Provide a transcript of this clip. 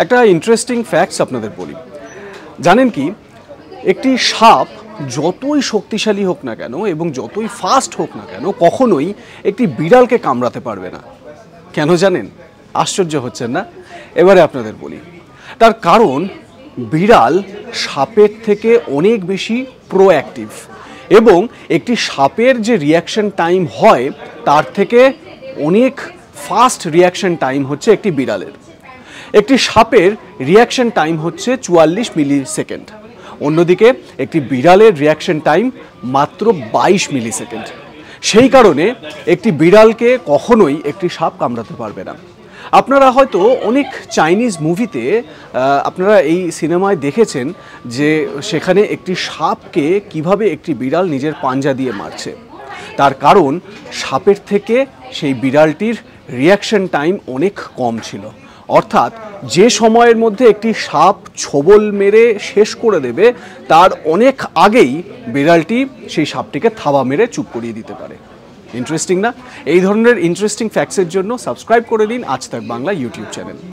একটা interesting facts আপনাদের বলি। জানেন কি, একটি সাপ যতই শক্তিশালী হোক না কেন এবং যতই ফাস্ট হোক না কেন কখনোই একটি বিড়ালকে কামড়াতে পারবে না। কেন জানেন? আশ্চর্য হচ্ছেন না? এবারে আপনাদের বলি। তার কারণ বিড়াল সাপের থেকে অনেক বেশি প্রোঅ্যাক্টিভ এবং একটি সাপের যে রিয়াকশন টাইম হয় তার থেকে অনেক ফাস্ট রিয়াকশন টাইম হচ্ছে একটি বিড়ালের। একটি সাপের রিয়াকশন টাইম হচ্ছে 44 মিলি সেকেন্ড, অন্যদিকে একটি বিড়ালের রিয়াকশন টাইম মাত্র 22 মিলি সেকেন্ড। সেই কারণে একটি বিড়ালকে কখনোই একটি সাপ কামড়াতে পারবে না। আপনারা হয়তো অনেক চাইনিজ মুভিতে আপনারা এই সিনেমায় দেখেছেন যে সেখানে একটি সাপকে কিভাবে একটি বিড়াল নিজের পাঞ্জা দিয়ে মারছে। তার কারণ সাপের থেকে সেই বিড়ালটির রিয়াকশন টাইম অনেক কম ছিল। অর্থাৎ যে সময়ের মধ্যে একটি সাপ ছোবল মেরে শেষ করে দেবে তার অনেক আগেই বিড়ালটি সেই সাপটিকে থাবা মেরে চুপ করিয়ে দিতে পারে। ইন্টারেস্টিং না? এই ধরনের ইন্টারেস্টিং ফ্যাক্টসের জন্য সাবস্ক্রাইব করে দিন আজ তাক বাংলা ইউটিউব চ্যানেল।